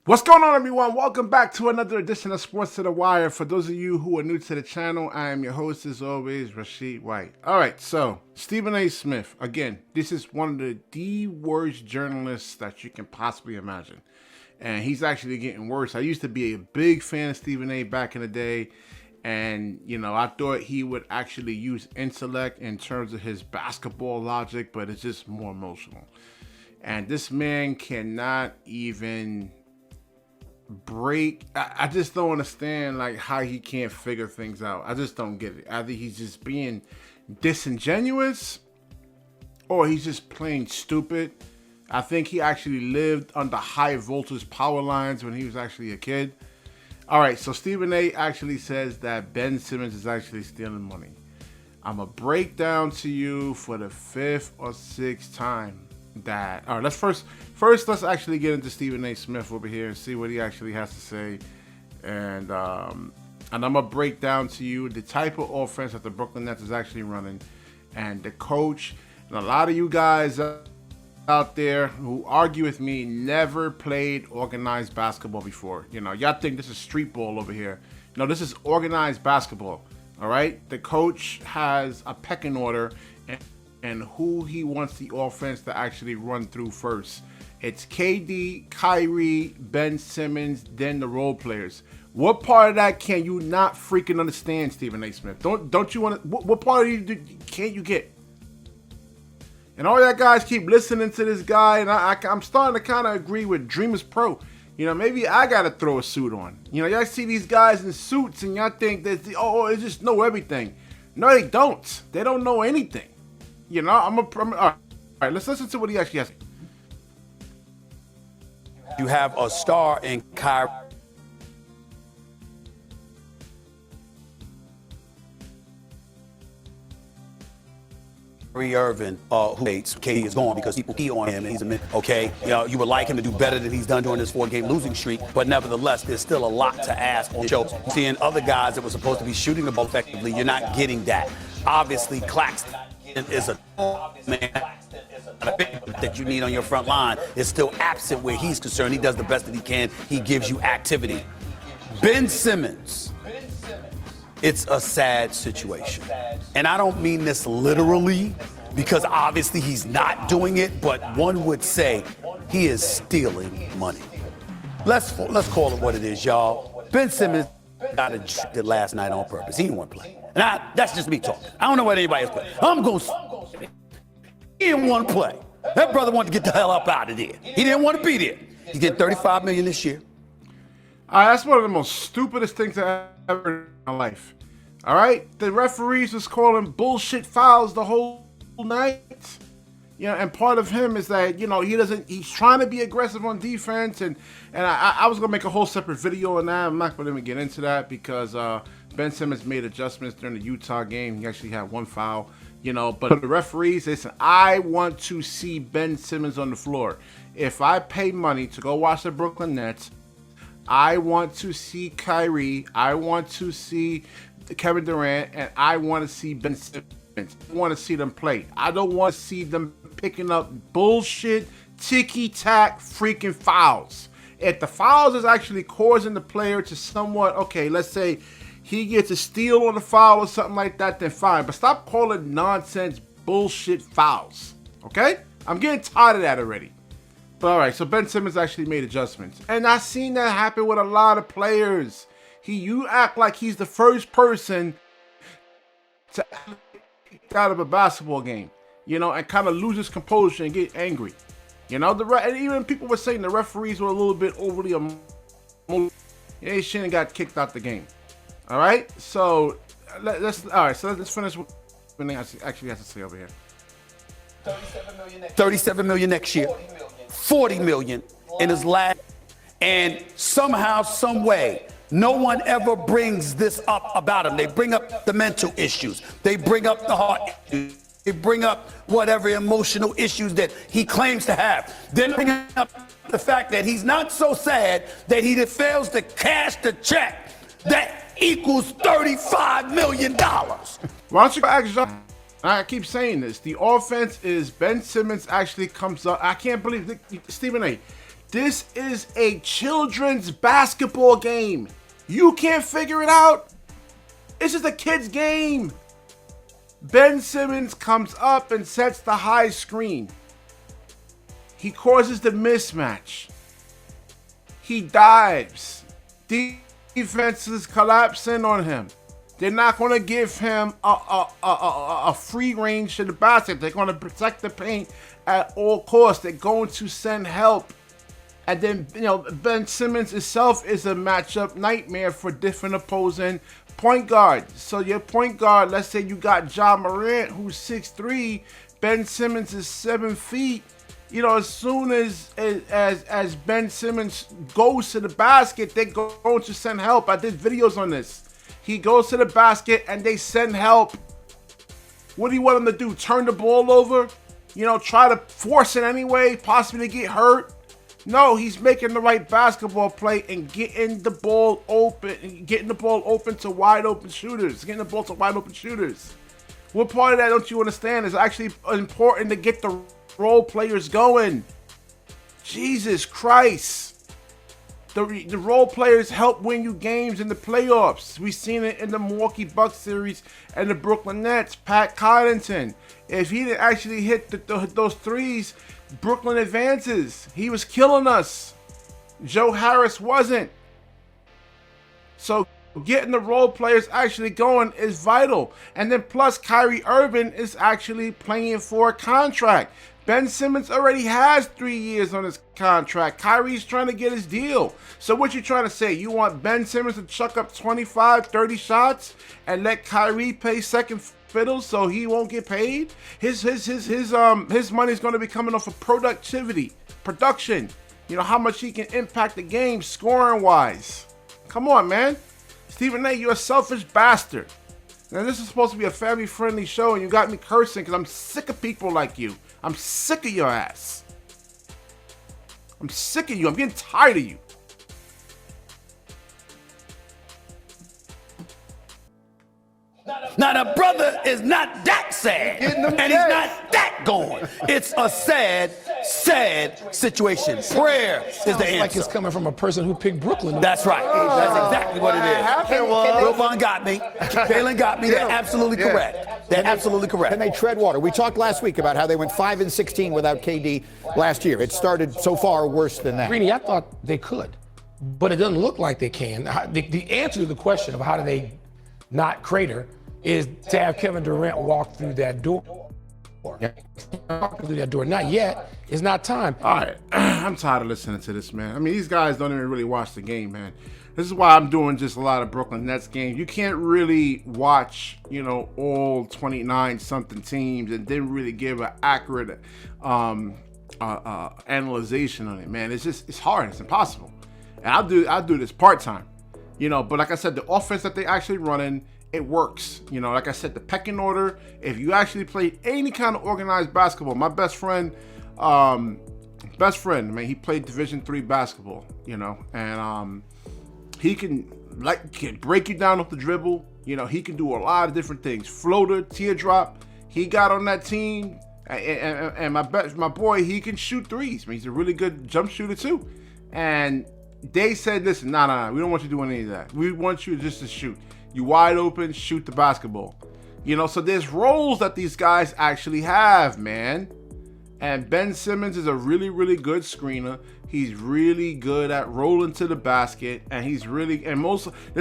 What's going on, everyone? Welcome back to another edition of Sports to the Wire. For those of you who are new to the channel, I am your host, as always, Rasheed White. All right, so Stephen A. Smith. Again, this is one of the worst journalists that you can possibly imagine. And he's actually getting worse. I used to be a big fan of Stephen A. back in the day. And, I thought he would actually use intellect in terms of his basketball logic, but it's just more emotional. And this man cannot even break. I just don't understand how he can't figure things out. I just don't get it. Either he's just being disingenuous or he's just plain stupid. I think he actually lived under high voltage power lines when he was actually a kid. All right, so Stephen A. actually says that Ben Simmons is actually stealing money. I'm gonna break down to you for the fifth or sixth time that. All right, let's actually get into Stephen A. Smith over here and see what he actually has to say, and I'm gonna break down to you the type of offense that the Brookyn Nets is actually running, and the coach. And a lot of you guys out there who argue with me never played organized basketball before. Y'all think this is street ball over here. No, this is organized basketball. All right, the coach has a pecking order and who he wants the offense to actually run through first. It's KD, Kyrie, Ben Simmons, then the role players. What part of that can you not freaking understand, Stephen A. Smith? Don't you want to? What part of you can't you get? And all y'all guys keep listening to this guy, and I'm starting to kind of agree with Dreamers Pro. Maybe I gotta throw a suit on. Y'all see these guys in suits, and y'all think that they just know everything. No, they don't. They don't know anything. All right, let's listen to what he actually has. You have a star in Kyrie Irving, who hates KD is gone because people key on him and he's a man. Okay, you would like him to do better than he's done during this 4-game losing streak, but nevertheless, there's still a lot to ask on the show. Seeing other guys that were supposed to be shooting the ball effectively, you're not getting that. Obviously, Claxton is a man that you need on your front line is still absent where he's concerned. He does the best that he can. He gives you activity. Ben Simmons, it's a sad situation. And I don't mean this literally because obviously he's not doing it, but one would say he is stealing money. Let's call it what it is, y'all. Ben Simmons got ejected last night on purpose. He didn't want to play. And that's just me talking. I don't know what anybody else playing. I'm going to he didn't want to play. That brother wanted to get the hell up out of there. He didn't want to be there. He's getting $35 million this year. That's one of the most stupidest things I ever heard in my life. All right, the referees was calling bullshit fouls the whole night. And part of him is that he's trying to be aggressive on defense, and I was gonna make a whole separate video on that. I'm not gonna even get into that because Ben Simmons made adjustments during the Utah game. He actually had one foul. But the referees, listen, I want to see Ben Simmons on the floor. If I pay money to go watch the Brookyn Nets, I want to see Kyrie, I want to see Kevin Durant, and I want to see Ben Simmons. I want to see them play. I don't want to see them picking up bullshit, ticky-tack freaking fouls. If the fouls is actually causing the player to somewhat, okay, let's say he gets a steal on the foul or something like that, then fine. But stop calling nonsense bullshit fouls, okay? I'm getting tired of that already. But all right, so Ben Simmons actually made adjustments. And I've seen that happen with a lot of players. You act like he's the first person to get out of a basketball game, and kind of lose his composure and get angry. And even people were saying the referees were a little bit overly emotional. They shouldn't have got kicked out the game. All right, so let's finish what he actually has to say over here. $37 million next year. $40 million in his last. And somehow, some way, no one ever brings this up about him. They bring up the mental issues. They bring up the heart issues. They bring up whatever emotional issues that he claims to have. Then bring up the fact that he's not so sad that he fails to cash the check that equals $35 million. Why don't you ask John? I keep saying this. The offense is Ben Simmons actually comes up. I can't believe Stephen A. This is a children's basketball game. You can't figure it out? It's just a kid's game. Ben Simmons comes up and sets the high screen. He causes the mismatch. He dives. Defense is collapsing on him. They're not going to give him a free range to the basket. They're going to protect the paint at all costs. They're going to send help. And then, Ben Simmons itself is a matchup nightmare for different opposing point guards. So your point guard, let's say you got Ja Morant, who's 6'3", Ben Simmons is 7 feet. As soon as Ben Simmons goes to the basket, they're going to send help. I did videos on this. He goes to the basket and they send help. What do you want him to do? Turn the ball over? Try to force it anyway, possibly get hurt? No, he's making the right basketball play and getting the ball open to wide open shooters. What part of that don't you understand is actually important to get the role players going? Jesus Christ. The role players help win you games in the playoffs. We've seen it in the Milwaukee Bucks series and the Brookyn Nets. Pat Connaughton, if he didn't actually hit those threes, Brooklyn advances. He was killing us. Joe Harris wasn't. So getting the role players actually going is vital. And then plus Kyrie Irving is actually playing for a contract. Ben Simmons already has 3 years on his contract. Kyrie's trying to get his deal. So what you trying to say? You want Ben Simmons to chuck up 25, 30 shots and let Kyrie play second fiddle so he won't get paid? His money is going to be coming off of production. How much he can impact the game scoring wise. Come on, man. Stephen A., you're a selfish bastard. Now this is supposed to be a family friendly show and you got me cursing because I'm sick of people like you. I'm sick of your ass. I'm sick of you. I'm getting tired of you. Now the brother is not that sad, and he's not that going. It's a sad situation. Prayer is the answer. Like it's coming from a person who picked Brooklyn. That's right. That's exactly what it is. Wilbon got me. Phelan got me. They're absolutely correct. They're absolutely correct. And they tread water. We talked last week about how they went 5-16 without KD last year. It started so far worse than that. Greeny, I thought they could, but it doesn't look like they can. The answer to the question of how do they not crater is to have Kevin Durant walk through that door. Walk through that door. Not yet. It's not time. All right. I'm tired of listening to this, man. I mean, these guys don't even really watch the game, man. This is why I'm doing just a lot of Brookyn Nets games. You can't really watch, all 29-something teams and then really give an accurate analyzation on it, man. It's hard. It's impossible. And I'll do this part-time, But like I said, the offense that they actually running, it works. Like I said, the pecking order, if you actually play any kind of organized basketball, my best friend, man, he played Division III basketball, and he can break you down off the dribble. He can do a lot of different things. Floater, teardrop. He got on that team, and my boy, he can shoot threes. I mean, he's a really good jump shooter too. And they said, listen, nah, we don't want you doing any of that. We want you just to shoot. You wide open, shoot the basketball. So there's roles that these guys actually have, man. And Ben Simmons is a really, really good screener. He's really good at rolling to the basket. And there's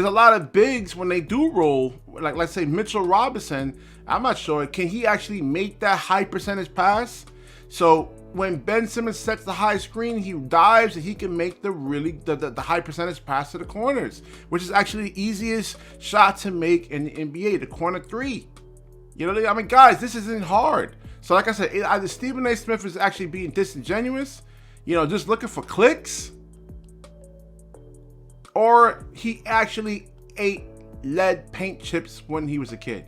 a lot of bigs when they do roll, like let's say Mitchell Robinson, I'm not sure, can he actually make that high percentage pass? So when Ben Simmons sets the high screen, he dives and he can make the high percentage pass to the corners, which is actually the easiest shot to make in the NBA, the corner three. Guys, this isn't hard. So like I said, either Stephen A. Smith is actually being disingenuous, just looking for clicks, or he actually ate lead paint chips when he was a kid.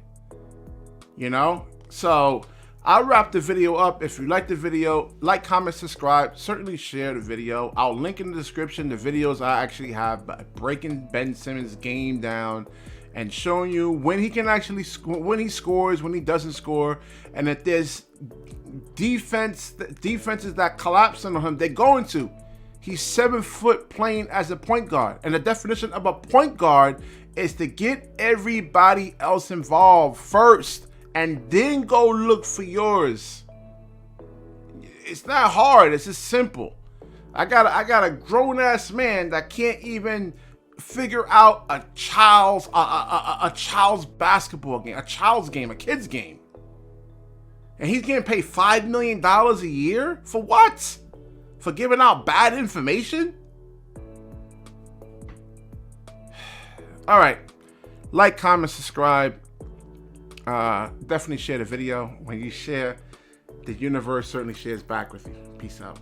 So I'll wrap the video up. If you like the video, like, comment, subscribe. Certainly share the video. I'll link in the description the videos I actually have breaking Ben Simmons' game down and showing you when he can actually when he scores, when he doesn't score, and if there's defenses that collapse on him, they're going to. He's 7 foot playing as a point guard. And the definition of a point guard is to get everybody else involved first and then go look for yours. It's not hard. It's just simple. I got a grown ass man that can't even figure out a child's basketball game, a child's game, a kid's game. And he's getting paid $5 million a year? For what? For giving out bad information? All right. Like, comment, subscribe. Definitely share the video. When you share, the universe certainly shares back with you. Peace out.